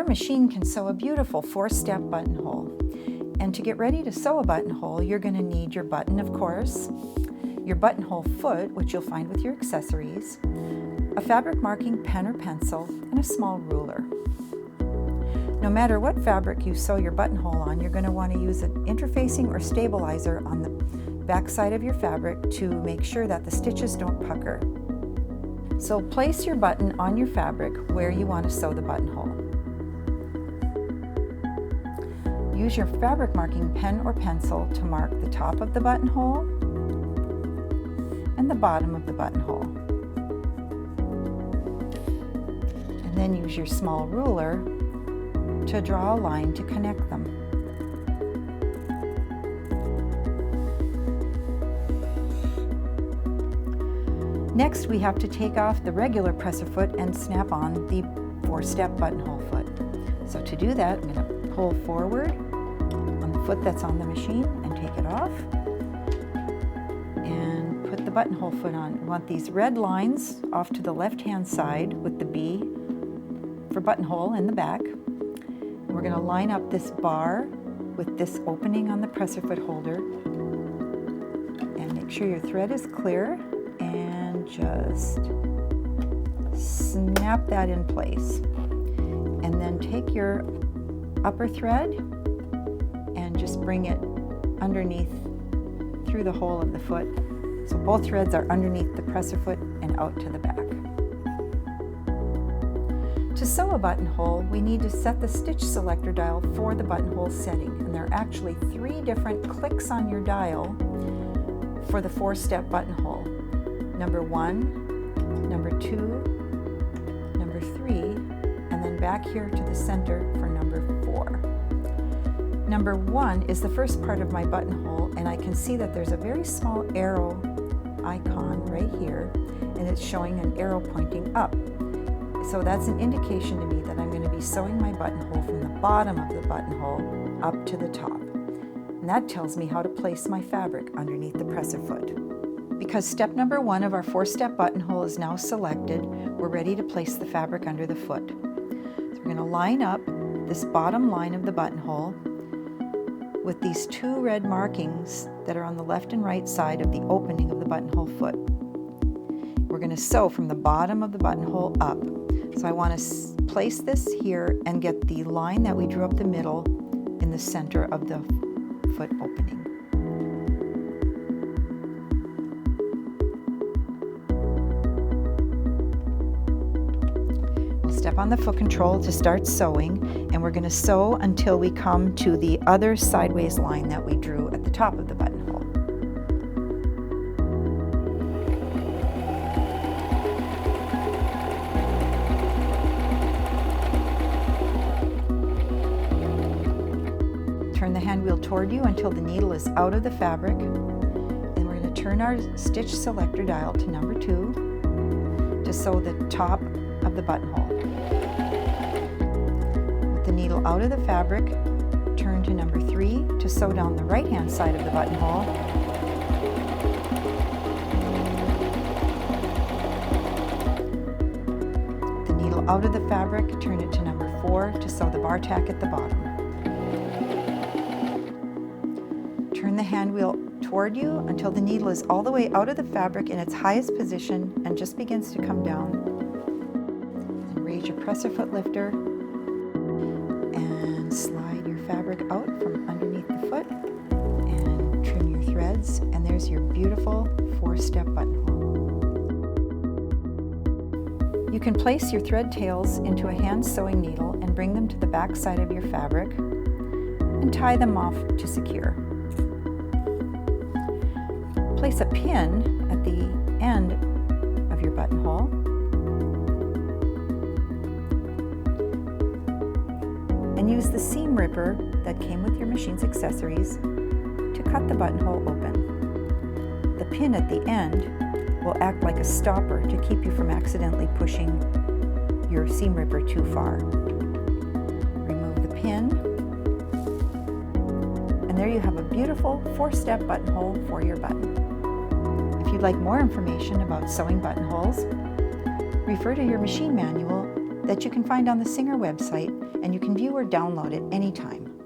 machine can sew a beautiful 4-step buttonhole. And to get ready to sew a buttonhole, you're going to need your button, of course, your buttonhole foot, which you'll find with your accessories, a fabric marking pen or pencil, and a small ruler. No matter what fabric you sew your buttonhole on, you're going to want to use an interfacing or stabilizer on the back side of your fabric to make sure that the stitches don't pucker. So place your button on your fabric where you want to sew the buttonhole. Use your fabric marking pen or pencil to mark the top of the buttonhole and the bottom of the buttonhole. And then use your small ruler to draw a line to connect them. Next, we have to take off the regular presser foot and snap on the 4-step buttonhole foot. So to do that, I'm going to pull forward on the foot that's on the machine and take it off and put the buttonhole foot on. We want these red lines off to the left-hand side with the B for buttonhole in the back. We're going to line up this bar with this opening on the presser foot holder and make sure your thread is clear and just snap that in place. And then take your upper thread and just bring it underneath through the hole of the foot. So both threads are underneath the presser foot and out to the back. To sew a buttonhole, we need to set the stitch selector dial for the buttonhole setting. And there are actually 3 different clicks on your dial for the 4-step buttonhole. Number 1, number 2, number 3, and then back here to the center for number 4. Number 1 is the first part of my buttonhole, and I can see that there's a very small arrow icon right here, and it's showing an arrow pointing up. So that's an indication to me that I'm going to be sewing my buttonhole from the bottom of the buttonhole up to the top. And that tells me how to place my fabric underneath the presser foot. Because step number 1 of our 4-step buttonhole is now selected, we're ready to place the fabric under the foot. So we're going to line up this bottom line of the buttonhole with these 2 red markings that are on the left and right side of the opening of the buttonhole foot. We're going to sew from the bottom of the buttonhole up. So I want to place this here and get the line that we drew up the middle in the center of the foot opening. We'll step on the foot control to start sewing, and we're going to sew until we come to the other sideways line that we drew at the top of the buttonhole. Turn the hand wheel toward you until the needle is out of the fabric, and we're going to turn our stitch selector dial to number 2 to sew the top of the buttonhole. With the needle out of the fabric, turn to number 3 to sew down the right hand side of the buttonhole. The needle out of the fabric, turn it to number 4 to sew the bar tack at the bottom. Turn the hand wheel toward you until the needle is all the way out of the fabric in its highest position and just begins to come down. And raise your presser foot lifter and slide your fabric out from underneath the foot and trim your threads, and there's your beautiful 4-step buttonhole. You can place your thread tails into a hand sewing needle and bring them to the back side of your fabric and tie them off to secure. Place a pin at the end of your buttonhole and use the seam ripper that came with your machine's accessories to cut the buttonhole open. The pin at the end will act like a stopper to keep you from accidentally pushing your seam ripper too far. Remove the pin, and there you have a beautiful 4-step buttonhole for your button. If you'd like more information about sewing buttonholes, refer to your machine manual that you can find on the Singer website, and you can view or download it anytime.